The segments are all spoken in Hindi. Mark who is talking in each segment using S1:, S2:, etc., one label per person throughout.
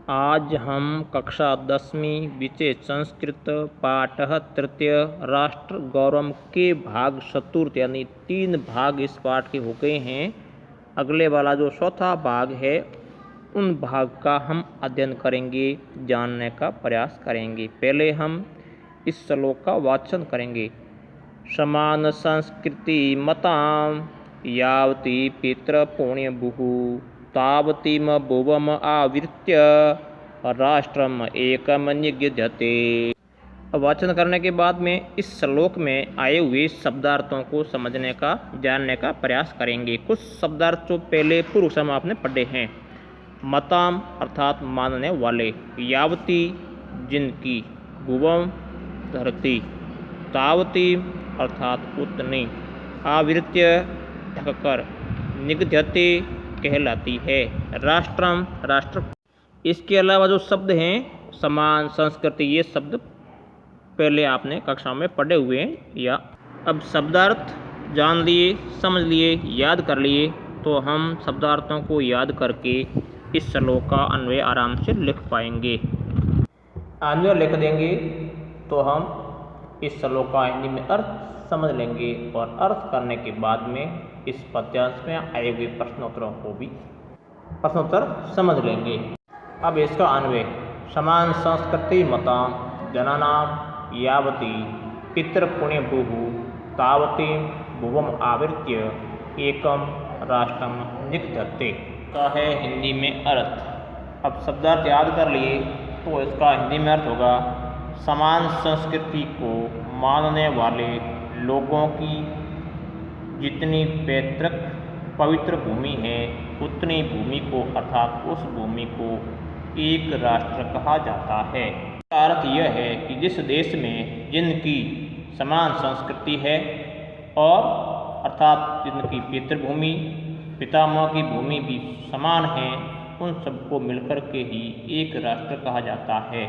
S1: आज हम कक्षा 10वीं विषय संस्कृत पाठ तृतीय राष्ट्र गौरव के भाग चतुर्थ यानी 3 भाग इस पाठ के हो गए हैं। अगले वाला जो चौथा भाग है उन भाग का हम अध्ययन करेंगे, जानने का प्रयास करेंगे। पहले हम इस श्लोक का वाचन करेंगे। समान संस्कृति मतां यावती पितृ पुण्य बुहु तावतीम भुवम आवृत्य राष्ट्रम एकम निगद्यते। वाचन करने के बाद में इस श्लोक में आए हुए शब्दार्थों को समझने का, जानने का प्रयास करेंगे। कुछ शब्दार्थ जो पहले पूर्व समय आपने पढ़े हैं। मताम अर्थात मानने वाले, यावती जिनकी, भुवम धरती, तावती अर्थात उतनी, आवृत्य ढककर, निगद्यते कहलाती है, राष्ट्रम राष्ट्र। इसके अलावा जो शब्द हैं समान संस्कृति, ये शब्द पहले आपने कक्षा में पढ़े हुए हैं। या अब शब्दार्थ जान लिए, समझ लिए, याद कर लिए, तो हम शब्दार्थों को याद करके इस श्लोक का अन्वय आराम से लिख पाएंगे। अन्वय लिख देंगे तो हम इस श्लोक का हिंदी में अर्थ समझ लेंगे और अर्थ करने के बाद में इस पद्यांश में आए हुए प्रश्नोत्तरों को भी प्रश्नोत्तर समझ लेंगे। अब इसका अन्वय। समान संस्कृति मतां जनानां यावती पितृपुण्य बुहु तावती भुवम आवृत्य एकम राष्ट्रम निगद्यते का है हिंदी में अर्थ। अब शब्दार्थ याद कर लिए तो इसका हिंदी में अर्थ होगा समान संस्कृति को मानने वाले लोगों की जितनी पैतृक पवित्र भूमि है उतनी भूमि को अर्थात उस भूमि को एक राष्ट्र कहा जाता है। अर्थ यह है कि जिस देश में जिनकी समान संस्कृति है और अर्थात जिनकी पितृभूमि पितामह की भूमि भी समान है, उन सबको मिलकर के ही एक राष्ट्र कहा जाता है।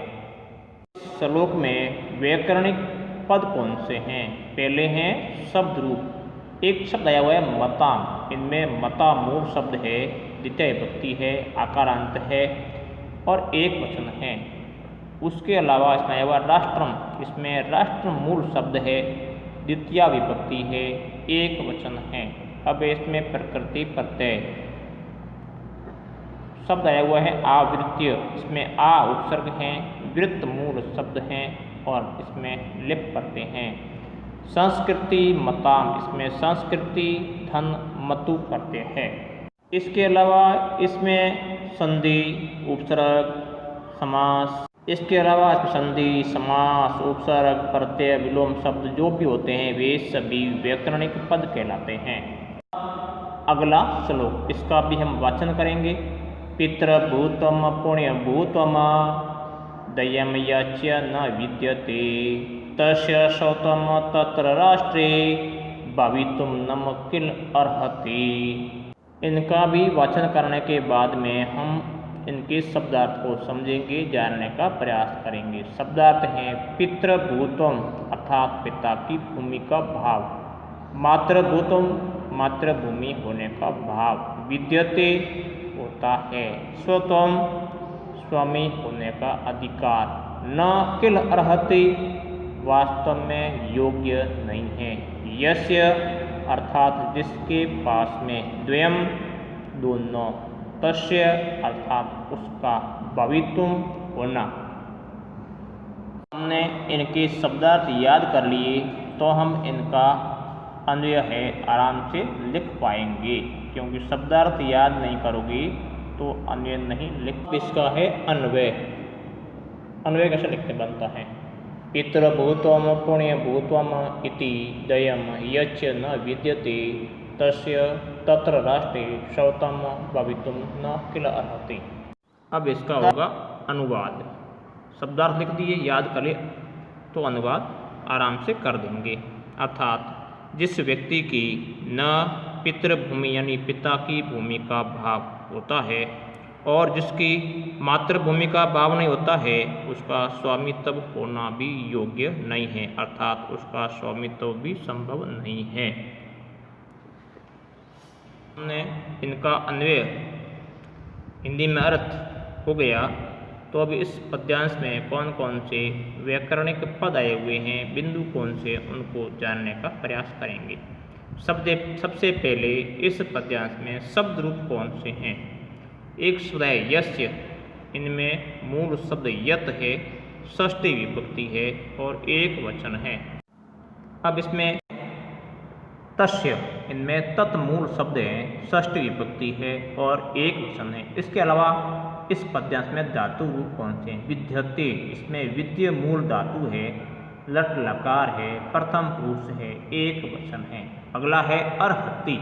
S1: श्लोक में व्याकरणिक पद कौन से हैं? पहले हैं शब्द रूप। एक शब्द आया हुआ है मताम। इनमें मता मूल शब्द है, द्वितीय विभक्ति है, आकारांत है और एक वचन है। उसके अलावा इसमें आया हुआ राष्ट्रम। इसमें राष्ट्र मूल शब्द है, द्वितीय विभक्ति है, एक वचन है। अब इसमें प्रकृति प्रत्यय शब्द आया हुआ है आवृत्य। इसमें आ उपसर्ग हैं, वृत्त मूल शब्द हैं और इसमें लिप पड़ते हैं। संस्कृति मताम, इसमें संस्कृति धन मतु करते हैं। इसके अलावा इसमें संधि उपसर्ग समास, इसके अलावा इसमें संधि समास उपसर्ग प्रत्यय विलोम शब्द जो भी होते हैं वे सभी व्याकरणिक पद कहलाते हैं। अगला श्लोक, इसका भी हम वाचन करेंगे। पितृभूतम पुण्यभूतम दयम याच्य न विद्यते तस्य शौतम तत्र राष्ट्रे भवितुम नम किल अर्हति। इनका भी वाचन करने के बाद में हम इनके शब्दार्थ को समझेंगे, जानने का प्रयास करेंगे। शब्दार्थ हैं पितृभूतम अर्थात पिता की भूमि का भाव, मातृभूतम मातृभूमि होने का भाव, विद्यते होता है, स्वतम स्वामी होने का अधिकार, न किल अर्हति वास्तव में योग्य नहीं है, यस्य अर्थात जिसके पास में, द्वयम दोनों, तस्य अर्थात उसका, भवितुम होना। हमने इनके शब्दार्थ याद कर लिए तो हम इनका अन्वय है आराम से लिख पाएंगे, क्योंकि शब्दार्थ याद नहीं करोगे तो अन्वय नहीं लिख। इसका है अन्वय। अन्वय कैसे लिखते बनता है? पितृभूतम पुण्यभूतम इति दयम यच्च न विद्यते तस्य तत्र राष्ट्रे शौतम भवितुम न किल अर्हति। अब इसका होगा अनुवाद। शब्दार्थ लिख दिए, याद कर ले तो अनुवाद आराम से कर देंगे। अर्थात जिस व्यक्ति की न पितृभूमि यानी पिता की भूमि का भाव होता है और जिसकी मातृभूमि का भाव नहीं होता है, उसका स्वामित्व होना भी योग्य नहीं है, अर्थात उसका स्वामित्व भी संभव नहीं है। हमने इनका अन्वय हिंदी में अर्थ हो गया तो अब इस पद्यांश में कौन कौन से व्याकरणिक पद आए हुए हैं, बिंदु कौन से, उनको जानने का प्रयास करेंगे। सबसे पहले इस पद्यांश में शब्द रूप कौन से हैं। एक शब्द है यस्य, इनमें मूल शब्द यत है, षष्ठी विभक्ति है और एक वचन है। अब इसमें तस्य, इनमें तत् मूल शब्द है, षष्ठी विभक्ति है और एक वचन है। इसके अलावा इस पद्यांश में धातु रूप कौन से हैं। विद्यते, इसमें विद्य मूल धातु है, लट लकार है, प्रथम पुरुष है, एक वचन है। अगला है अर्हति,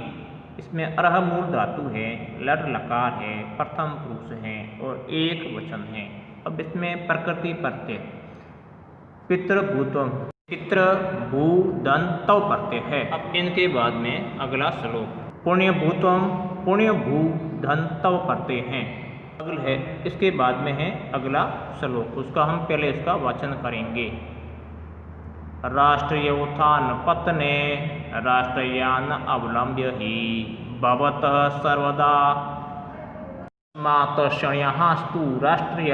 S1: इसमें अर्ह मूल धातु है, लट लकार है, प्रथम पुरुष है और एक वचन है। अब इसमें प्रकृति प्रत्यय पितृभूतम, पितृ भू धन तव प्रत्यय है। अब इनके बाद में अगला श्लोक पुण्यभूतम पुण्य भू धन तव प्रत्यय है, अगला है। इसके बाद में है अगला श्लोक, उसका हम पहले इसका वाचन करेंगे। राष्ट्रीय उत्थान पतने राष्ट्रयान अवलंब्य ही भवतः सर्वदा मातृष्ण्यास्तु राष्ट्रीय।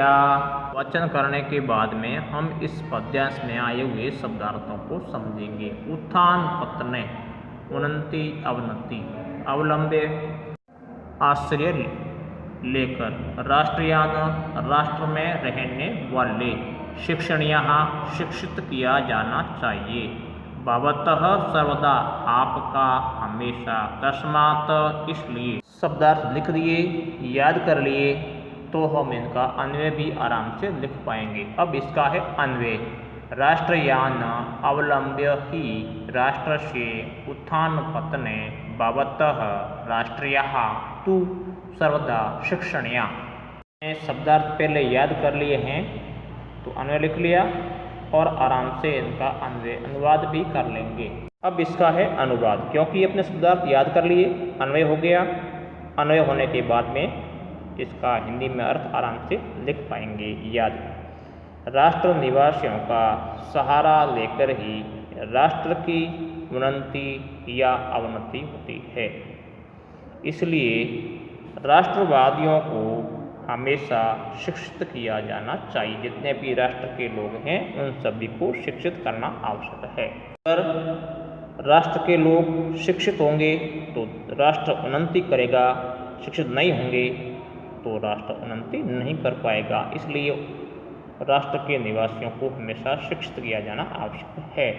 S1: वचन करने के बाद में हम इस पद्यांश में आए हुए शब्दार्थों को समझेंगे। उत्थान पतने, उन्नति अवनति, अवलंबे आश्रय लेकर, राष्ट्रयान राष्ट्र में रहने वाले, शिक्षण यहाँ शिक्षित किया जाना चाहिए, भवतः सर्वदा आपका हमेशा, तस्मात् इसलिए। शब्दार्थ लिख लिए, याद कर लिए तो हम इनका अन्वय भी आराम से लिख पाएंगे। अब इसका है अन्वय। राष्ट्रयान अवलंब्य ही राष्ट्र से उत्थान पतने भवतः राष्ट्रीयः तु सर्वदा शिक्षणीया। शब्दार्थ पहले याद कर लिए हैं तो अन्वय लिख लिया और आराम से इनका अन्वय अनुवाद भी कर लेंगे। अब इसका है अनुवाद, क्योंकि अपने शब्दार्थ याद कर लिए, अन्वय हो गया। अन्वय होने के बाद में इसका हिंदी में अर्थ आराम से लिख पाएंगे याद। राष्ट्र निवासियों का सहारा लेकर ही राष्ट्र की उन्नति या अवनति होती है, इसलिए राष्ट्रवादियों को हमेशा शिक्षित किया जाना चाहिए। जितने भी राष्ट्र के लोग हैं उन सभी को शिक्षित करना आवश्यक है। अगर राष्ट्र के लोग शिक्षित होंगे तो राष्ट्र उन्नति करेगा, शिक्षित नहीं होंगे तो राष्ट्र उन्नति नहीं कर पाएगा। इसलिए राष्ट्र के निवासियों को हमेशा शिक्षित किया जाना आवश्यक है।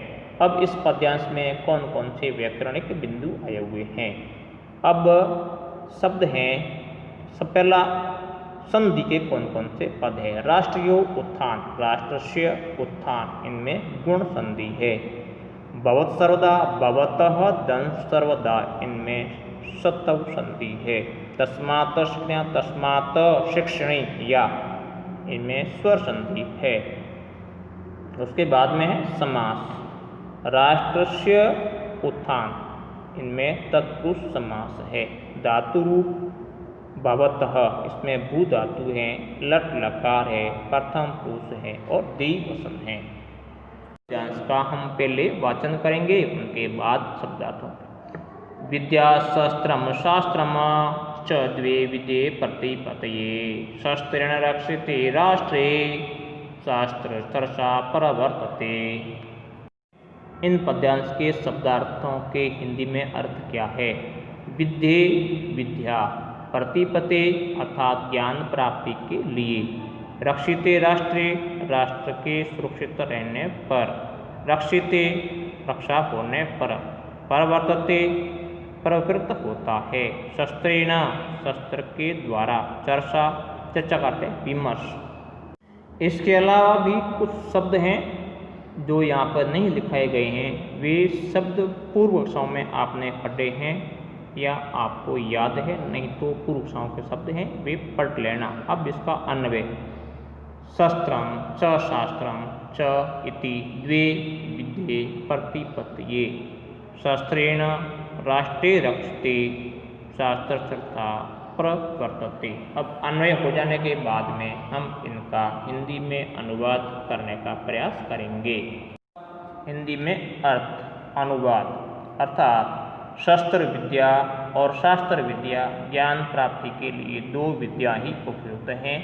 S1: अब इस पद्यांश में कौन कौन से व्याकरणिक बिंदु आए हुए हैं। अब शब्द हैं, सब पहला संधि के कौन कौन से पद है। राष्ट्रीय उत्थान, राष्ट्रस्य उत्थान, इनमें गुण संधि है। भवत सर्वदा, भवतः दंश सर्वदा, इनमें सत्व संधि है। तस्मात् शिक्षण, तस्मात् शिक्षणी या, इनमें स्वर संधि है। उसके बाद में है समास। राष्ट्रस्य उत्थान, इनमें तत्पुरुष समास है। धातु रूप भवतः, इसमें भू धातु है, लट लकार है, प्रथम पुरुष है और द्विवचन है। पद्यांश का हम पहले वाचन करेंगे, उनके बाद शब्दार्थों। विद्या शस्त्रम शास्त्रम च द्वे विद्ये प्रतिपतये, शस्त्रेण रक्षिते राष्ट्रे शास्त्र तरसा परवर्तते। इन पद्यांश के शब्दार्थों के हिंदी में अर्थ क्या है। विद्ये विद्या, प्रतिपते अर्थात ज्ञान प्राप्ति के लिए, रक्षिते राष्ट्रे राष्ट्र के सुरक्षित रहने पर, रक्षिते रक्षा होने पर, परवर्तते प्रवृत्त होता है, शस्त्रेण शस्त्र के द्वारा, चर्चा चर्चा करते विमर्श। इसके अलावा भी कुछ शब्द हैं जो यहाँ पर नहीं दिखाए गए हैं। वे शब्द पूर्व कक्षाओं में आपने पढ़े हैं या आपको याद है, नहीं तो पूर्व कक्षाओं के शब्द हैं, वे पढ़ लेना। अब इसका अन्वय। शस्त्रम च शास्त्रम च इति द्वे विद्ये प्रतिपत्तये, शस्त्रेण राष्ट्रे रक्षते शास्त्रचर्चा प्रवर्तते। अब अन्वय हो जाने के बाद में हम इनका हिंदी में अनुवाद करने का प्रयास करेंगे। हिंदी में अर्थ अनुवाद, अर्थात शस्त्र विद्या और शास्त्र विद्या ज्ञान प्राप्ति के लिए दो विद्या ही उपयुक्त हैं।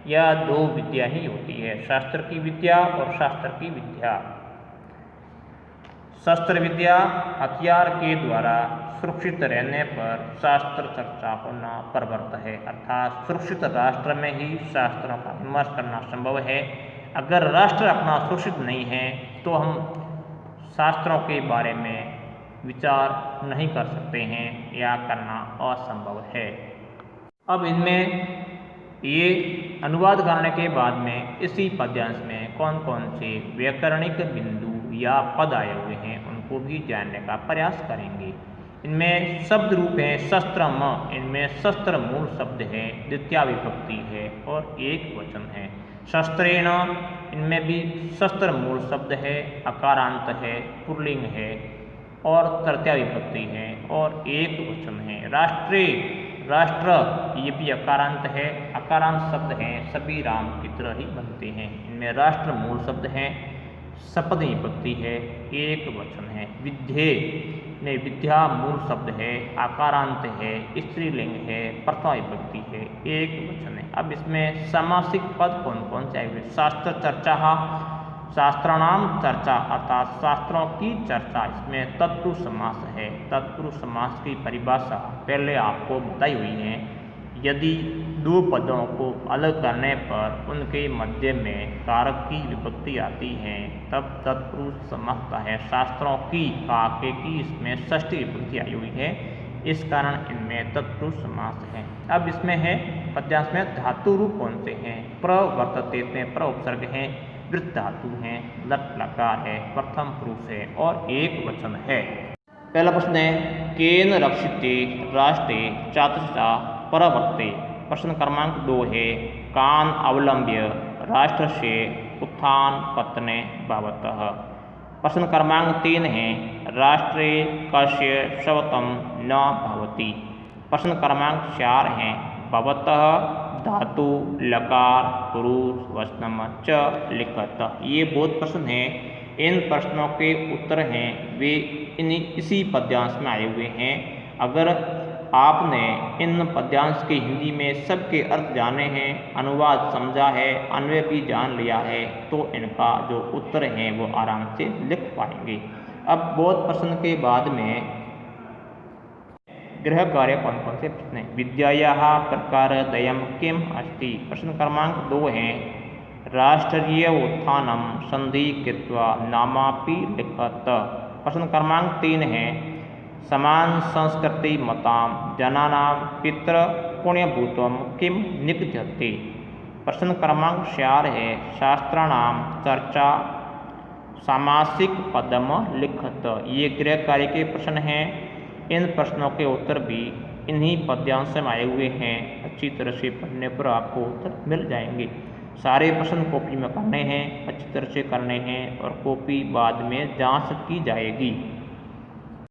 S1: यह दो विद्या ही होती है, शास्त्र की विद्या और शास्त्र की विद्या। शस्त्र विद्या हथियार के द्वारा सुरक्षित रहने पर शास्त्र चर्चा होना प्रवर्त है, अर्थात सुरक्षित राष्ट्र में ही शास्त्रों का विमर्श करना संभव है। अगर राष्ट्र अपना सुरक्षित नहीं है तो हम शास्त्रों के बारे में विचार नहीं कर सकते हैं या करना असंभव है। अब इनमें ये अनुवाद करने के बाद में इसी पद्यांश में कौन कौन से व्याकरणिक बिंदु या पद आए हुए हैं उनको भी जानने का प्रयास करेंगे। इनमें शब्द रूप है शस्त्रम, इनमें शस्त्र मूल शब्द है, द्वितीया विभक्ति है और एक वचन है। शस्त्रेण, इनमें भी शस्त्र मूल शब्द है, अकारांत है, पुल्लिंग है और तृतीया विभक्ति है और एक वचन है। राष्ट्रे, राष्ट्र ये भी अकारांत है, अकारांत शब्द हैं, सभी राम की तरह ही बनते हैं। इनमें राष्ट्र मूल शब्द हैं, सपदी विभक्ति है, एक वचन है। विद्ये में विद्या मूल शब्द है, आकारांत है, स्त्रीलिंग है, प्रथमा विभक्ति है, एक वचन है। अब इसमें समासिक पद कौन कौन से आएंगे? शास्त्र चर्चा, शास्त्राणाम चर्चा अर्थात शास्त्रों की चर्चा, इसमें तत्पुरुष समास है। तत्पुरुष समास की परिभाषा पहले आपको बताई हुई है। यदि दो पदों को अलग करने पर उनके मध्य में कारक की विभक्ति आती है तब तत्पुरुष समास है। शास्त्रों की काके की इसमें षष्ठी विभक्ति आई हुई है, इस कारण इनमें तत्पुरुष समास है। अब इसमें है पद्यांश में धातु रूप कौन से हैं? प्रवर्तते में प्र उपसर्ग है, वृत्त धातु हैं, लट लकार है, प्रथम पुरुष है और एक वचन है। पहला प्रश्न है केन रक्षिते राष्ट्रे चातुषा प्रवर्ते। प्रश्न क्रमांक 2 है कान अवलंब्य राष्ट्र से उत्थान पतने भवतः। प्रश्न क्रमांक 3 है राष्ट्रे कस्य शवतम न भवति। प्रश्न क्रमांक 4 है भवतः धातु लकार पुरुष वचनम च लिखत। ये बहुत प्रश्न हैं। इन प्रश्नों के उत्तर हैं वे इसी पद्यांश में आए हुए हैं। अगर आपने इन पद्यांश के हिंदी में सबके अर्थ जाने हैं, अनुवाद समझा है, अन्वय भी जान लिया है तो इनका जो उत्तर हैं वो आराम से लिख पाएंगे। अब बहुत प्रश्न के बाद में गृह कार्य कौन कौन से प्रश्न हैं? विद्यायाः प्रकारद्वयं किम् अस्ति। प्रश्न क्रमांक 2 है राष्ट्रीय उत्थानं संधि कृत्वा नामापि लिखत। प्रश्न क्रमांक 3 है समान संस्कृति मतां जनानां पितृ पुण्यभूतं किं निगद्यते। प्रश्न क्रमांक 4 है शास्त्राणां चर्चा सामासिक पदम लिखत। ये गृह कार्य के प्रश्न हैं। इन प्रश्नों के उत्तर भी इन्हीं पद्यांश में आए हुए हैं। अच्छी तरह से पढ़ने पर आपको उत्तर मिल जाएंगे। सारे प्रश्न कॉपी में करने हैं, अच्छी तरह से करने हैं और कॉपी बाद में जांच की जाएगी।